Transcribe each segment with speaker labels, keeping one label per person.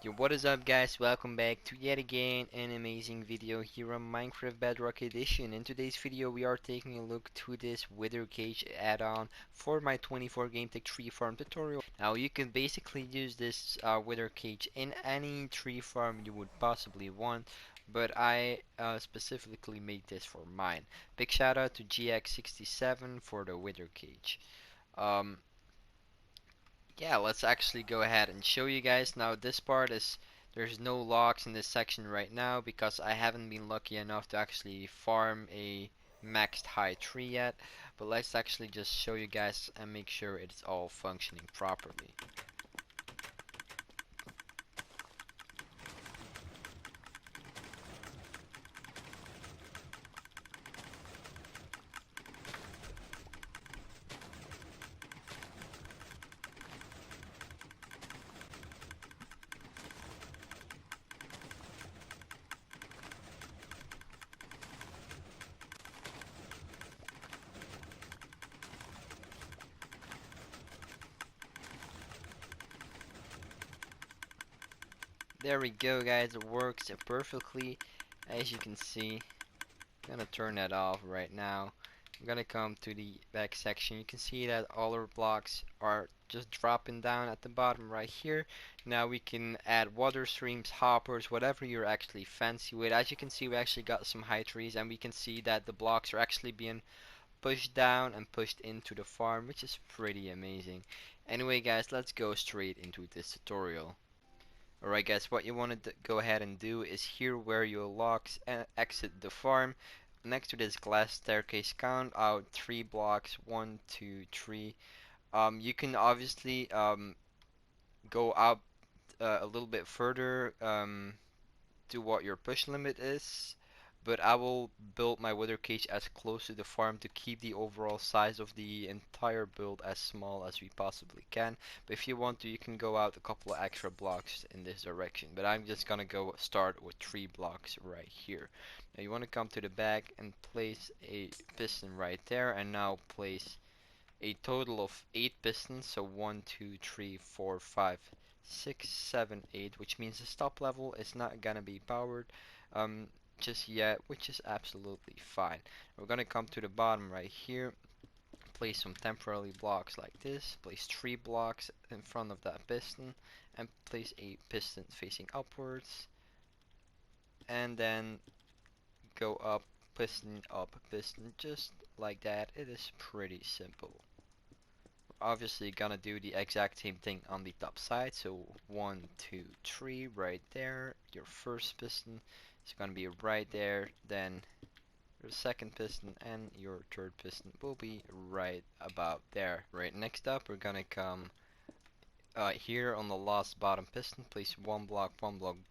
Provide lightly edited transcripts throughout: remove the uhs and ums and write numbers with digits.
Speaker 1: Yo, what is up guys? Welcome back to yet again an amazing video here on Minecraft Bedrock Edition. In today's video we are taking a look to this Wither Cage add-on for my 24 game tech tree farm tutorial. Now you can basically use this Wither Cage in any tree farm you would possibly want, but I specifically made this for mine. Big shout out to GX67 for the Wither Cage. Um, yeah, let's actually go ahead and show you guys. Now this part is, there's no logs in this section right now because I haven't been lucky enough to actually farm a maxed high tree yet, but let's actually just show you guys and make sure it's all functioning properly. There we go guys, it works perfectly as you can see. I'm gonna turn that off right now. I'm gonna come to the back section. You can see that all our blocks are just dropping down at the bottom right here. Now we can add water streams, hoppers, whatever you're actually fancy with. As you can see, we actually got some high trees, and we can see that the blocks are actually being pushed down and pushed into the farm, which is pretty amazing. Anyway guys, let's go straight into this tutorial. Alright guys, what you want to go ahead and do is here where your logs exit the farm, next to this glass staircase, count out 3 blocks, 1, 2, 3. You can obviously go up a little bit further to what your push limit is, but I will build my wither cage as close to the farm to keep the overall size of the entire build as small as we possibly can. But if you want to, you can go out a couple of extra blocks in this direction, but I'm just gonna go start with 3 blocks right here. Now you want to come to the back and place a piston right there, and now place a total of 8 pistons, so 1, 2, 3, 4, 5, 6, 7, 8, which means the stop level is not gonna be powered um, just yet, which is absolutely fine. We're gonna come to the bottom right here, place some temporary blocks like this, place 3 blocks in front of that piston, and place a piston facing upwards, and then go up, piston, just like that. It is pretty simple. Obviously gonna do the exact same thing on the top side, so 1, 2, 3 right there. Your first piston is gonna be right there, then your second piston and your third piston will be right about there. Right, next up we're gonna come here on the last bottom piston, place one block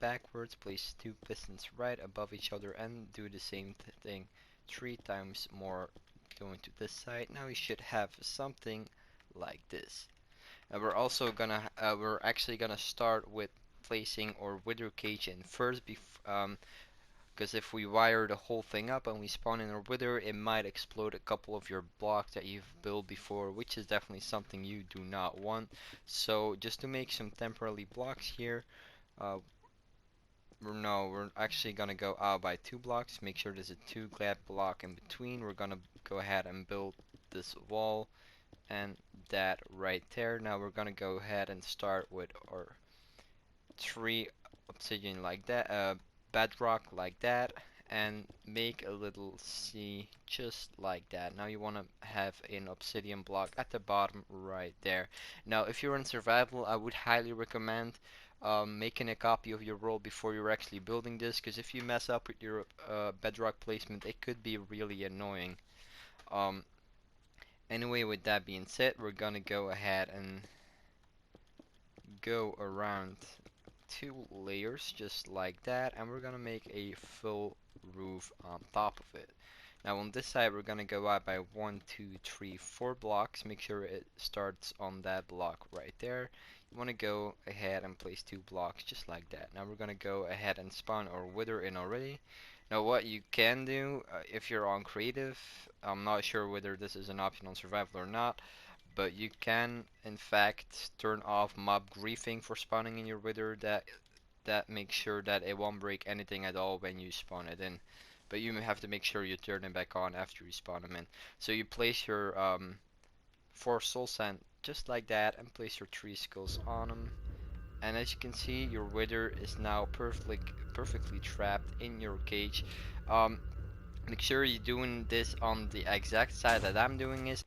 Speaker 1: backwards, place 2 pistons right above each other, and do the same thing 3 times more going to this side. Now we should have something like this. We're actually gonna start with placing our wither cage in first, because if we wire the whole thing up and we spawn in our wither, it might explode a couple of your blocks that you've built before, which is definitely something you do not want. So just to make some temporary blocks here, uh, we're actually gonna go out by 2 blocks. Make sure there's a 2 gap block in between. We're gonna go ahead and build this wall and that right there. Now we're gonna go ahead and start with our 3 obsidian like that, bedrock like that, and make a little C just like that. Now you want to have an obsidian block at the bottom right there. Now if you're in survival, I would highly recommend making a copy of your world before you're actually building this, because if you mess up with your bedrock placement, it could be really annoying. Um, Anyway, with that being said, we're gonna go ahead and go around 2 layers just like that, and we're gonna make a full roof on top of it. Now on this side we're gonna go out by 1, 2, 3, 4 blocks. Make sure it starts on that block right there. You want to go ahead and place 2 blocks just like that. Now we're gonna go ahead and spawn our wither in already. Now what you can do, if you're on creative, I'm not sure whether this is an option on survival or not, but you can in fact turn off mob griefing for spawning in your wither. That that makes sure that it won't break anything at all when you spawn it in. But you have to make sure you turn it back on after you spawn them in. So you place your 4 soul sand just like that and place your 3 skulls on them. And as you can see, your wither is now perfectly trapped in your cage. Um, Make sure you're doing this on the exact side that I'm doing is.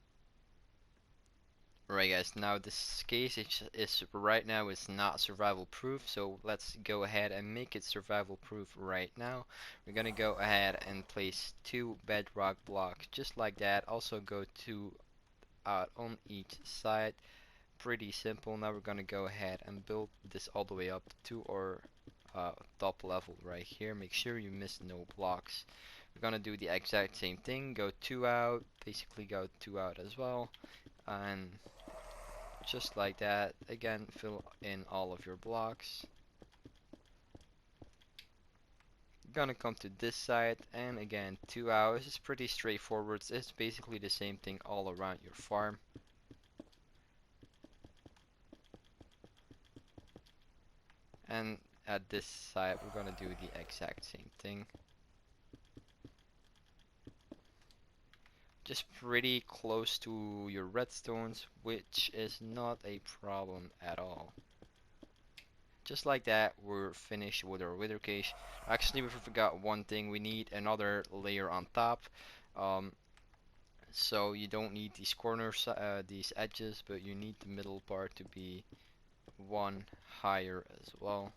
Speaker 1: Right guys, now this case is right now is not survival proof, so let's go ahead and make it survival proof right now. We're gonna go ahead and place 2 bedrock blocks just like that. Also go 2 out on each side. Pretty simple. Now we're gonna go ahead and build this all the way up to our top level right here. Make sure you miss no blocks. We're gonna do the exact same thing. Go 2 out, basically go 2 out as well, and just like that. Again, fill in all of your blocks. Gonna come to this side and again 2 hours. It's pretty straightforward. It's basically the same thing all around your farm. And at this side we're gonna do the exact same thing. Just pretty close to your redstones, which is not a problem at all. Just like that, we're finished with our wither cage. Actually, we forgot one thing. We need another layer on top. Um, so you don't need these corners, these edges, but you need the middle part to be one higher as well.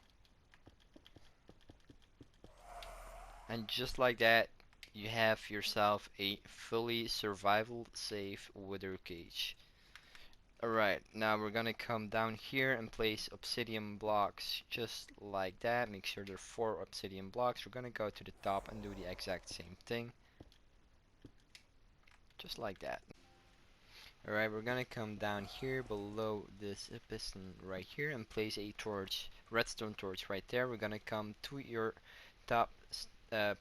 Speaker 1: And just like that, you have yourself a fully survival safe wither cage. Alright, now we're gonna come down here and place obsidian blocks just like that. Make sure there are 4 obsidian blocks. We're gonna go to the top and do the exact same thing. Just like that. Alright, we're gonna come down here below this piston right here and place a torch, redstone torch right there. We're gonna come to your top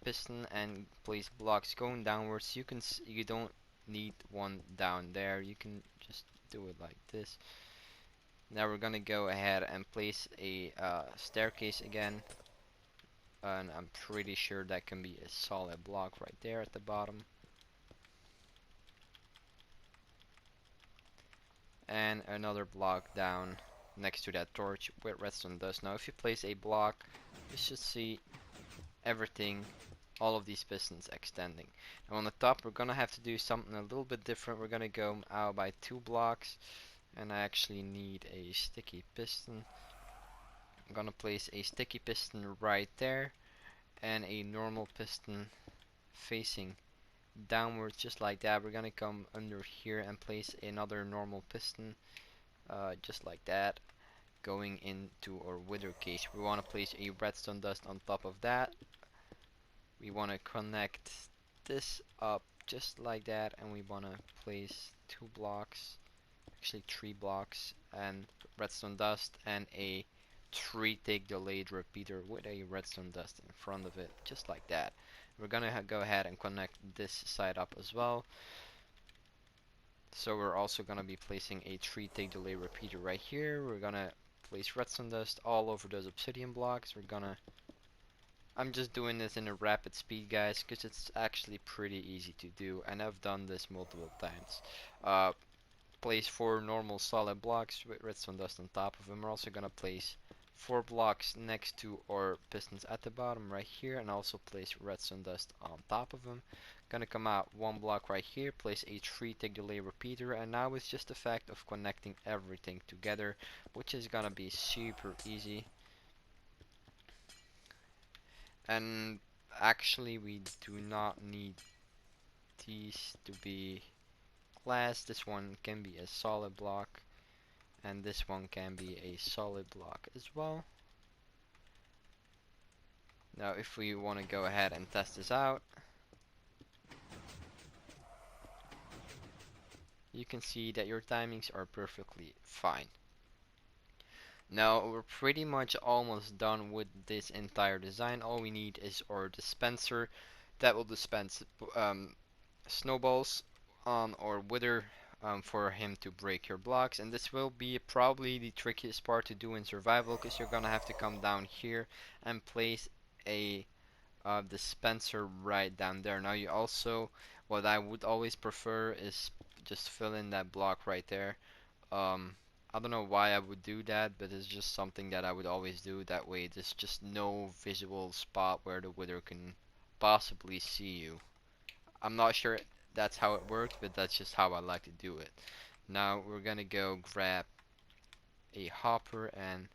Speaker 1: piston and place blocks going downwards. You don't need one down there. You can just do it like this. Now we're gonna go ahead and place a staircase again, and I'm pretty sure that can be a solid block right there at the bottom. And another block down next to that torch with redstone dust. Now if you place a block, you should see everything, all of these pistons extending. Now on the top we're gonna have to do something a little bit different. We're gonna go out by 2 blocks, and I actually need a sticky piston. I'm gonna place a sticky piston right there and a normal piston facing downwards just like that. We're gonna come under here and place another normal piston just like that, going into our wither cage. We want to place a redstone dust on top of that. We want to connect this up just like that, and we want to place 2 blocks, actually 3 blocks, and redstone dust and a 3-tick delayed repeater with a redstone dust in front of it, just like that. We're gonna go ahead and connect this side up as well. So we're also gonna be placing a 3-tick delay repeater right here. We're gonna place redstone dust all over those obsidian blocks. I'm just doing this in a rapid speed, guys, because it's actually pretty easy to do, and I've done this multiple times. Place 4 normal solid blocks with redstone dust on top of them. We're also gonna place 4 blocks next to our pistons at the bottom right here, and also place redstone dust on top of them. Gonna come out 1 block right here, place a 3-tick delay repeater, and now it's just the fact of connecting everything together, which is gonna be super easy. And actually we do not need these to be glass. This one can be a solid block, and this one can be a solid block as well. Now if we want to go ahead and test this out, you can see that your timings are perfectly fine. Now we're pretty much almost done with this entire design. All we need is our dispenser that will dispense snowballs on our wither for him to break your blocks, and this will be probably the trickiest part to do in survival, because you're gonna have to come down here and place a dispenser right down there. Now you also, what I would always prefer is just fill in that block right there. I don't know why I would do that, but it's just something that I would always do. That way there's just no visual spot where the wither can possibly see you. I'm not sure that's how it works, but that's just how I like to do it. Now we're gonna go grab a hopper and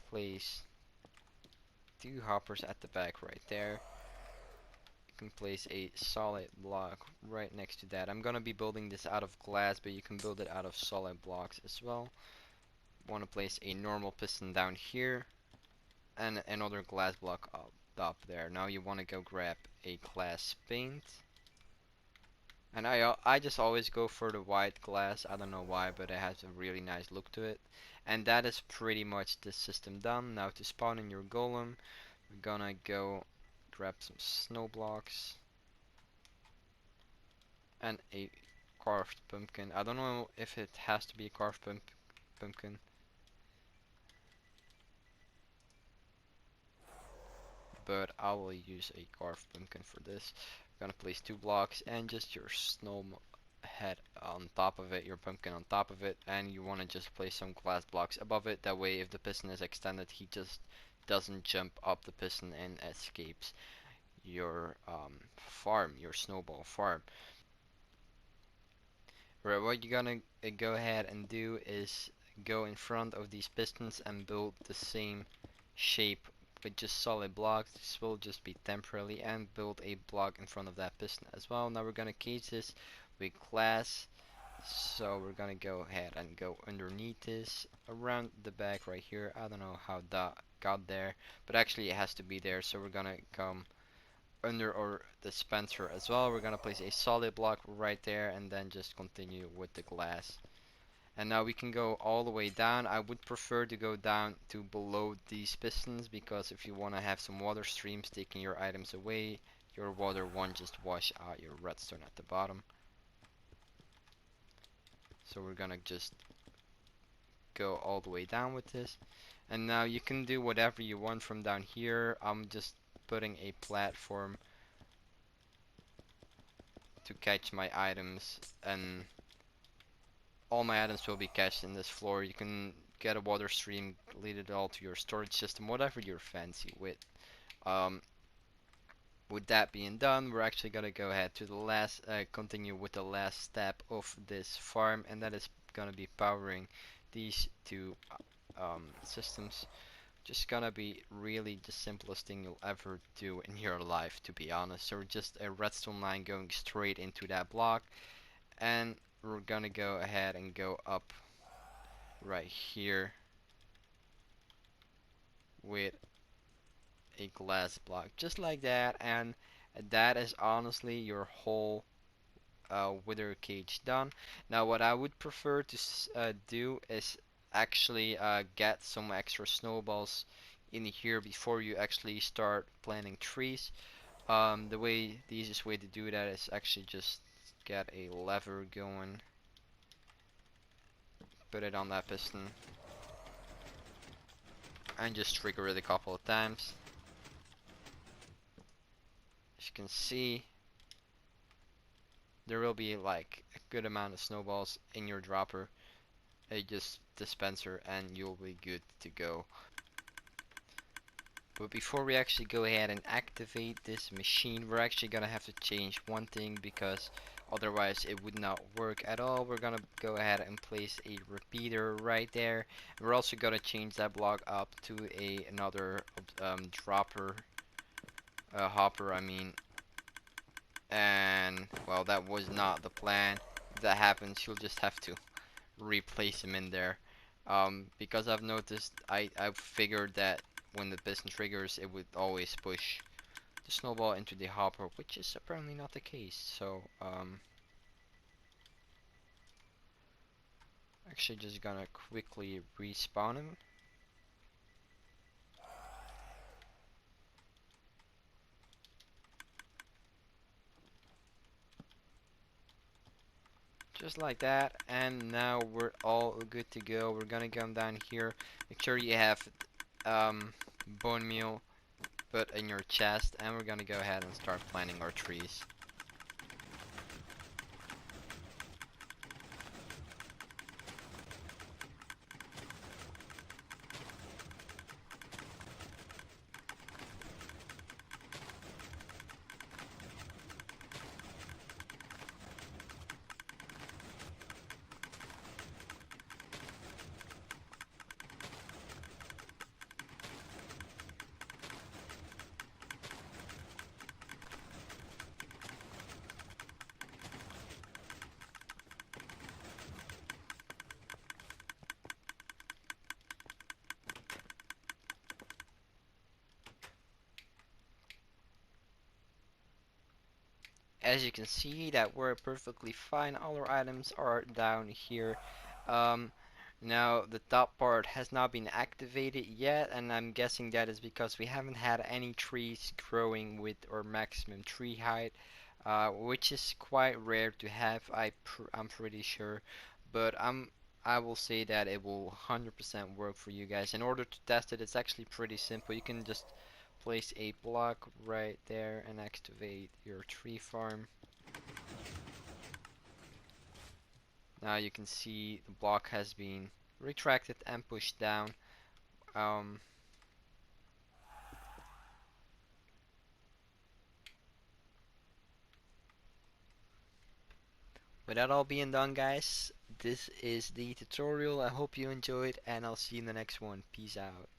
Speaker 1: place two hoppers at the back right there. You can place a solid block right next to that. I'm gonna be building this out of glass, but you can build it out of solid blocks as well. Want to place a normal piston down here and another glass block up there. Now you want to go grab a glass paint. And I just always go for the white glass. I don't know why, but it has a really nice look to it. And that is pretty much the system done. Now to spawn in your golem, we're gonna go grab some snow blocks and a carved pumpkin. I don't know if it has to be a carved pumpkin, but I will use a carved pumpkin for this. I'm gonna place two blocks and just your snow head on top of it, your pumpkin on top of it, and you want to just place some glass blocks above it. That way if the piston is extended, he just doesn't jump up the piston and escapes your farm, your snowball farm. Right, what you're gonna go ahead and do is go in front of these pistons and build the same shape with just solid blocks. This will just be temporarily, and build a block in front of that piston as well. Now we're gonna cage this with glass, so we're gonna go ahead and go underneath this around the back right here. I don't know how that got there, but actually it has to be there, so we're gonna come under our dispenser as well. We're gonna place a solid block right there and then just continue with the glass. And now we can go all the way down. I would prefer to go down to below these pistons, because if you want to have some water streams taking your items away, your water won't just wash out your redstone at the bottom. So we're gonna just go all the way down with this. And now you can do whatever you want from down here. I'm just putting a platform to catch my items, and all my items will be cached in this floor. You can get a water stream, lead it all to your storage system, whatever you're fancy with. Um, with that being done, we're actually gonna go ahead to the last, continue with the last step of this farm, and that is gonna be powering these two systems. Just gonna be really the simplest thing you'll ever do in your life, to be honest. So just a redstone line going straight into that block, and we're gonna go ahead and go up right here with a glass block just like that, and that is honestly your whole wither cage done. Now what I would prefer to do is actually get some extra snowballs in here before you actually start planting trees. The easiest way to do that is actually just get a lever going, put it on that piston, and just trigger it a couple of times. As you can see, there will be like a good amount of snowballs in your dropper, a just dispenser, and you'll be good to go. But before we actually go ahead and activate this machine, we're actually gonna have to change one thing, because otherwise it would not work at all. We're gonna go ahead and place a repeater right there. We're also gonna change that block up to another dropper, hopper I mean. And well, that was not the plan. If that happens, you'll just have to replace him in there. Because I've noticed, I've figured that when the piston triggers, it would always push the snowball into the hopper, which is apparently not the case. So actually just gonna quickly respawn him. just like that, and now we're all good to go. We're gonna come down here, make sure you have bone meal put in your chest, and we're gonna go ahead and start planting our trees. As you can see that we're perfectly fine. All our items are down here. Um, Now the top part has not been activated yet, and I'm guessing that is because we haven't had any trees growing with our maximum tree height, which is quite rare to have. I'm pretty sure, but I will say that it will 100% work for you guys. In order to test it, it's actually pretty simple. You can just place a block right there and activate your tree farm. Now you can see the block has been retracted and pushed down. Um, with that all being done, guys, this is the tutorial. I hope you enjoyed, and I'll see you in the next one. Peace out.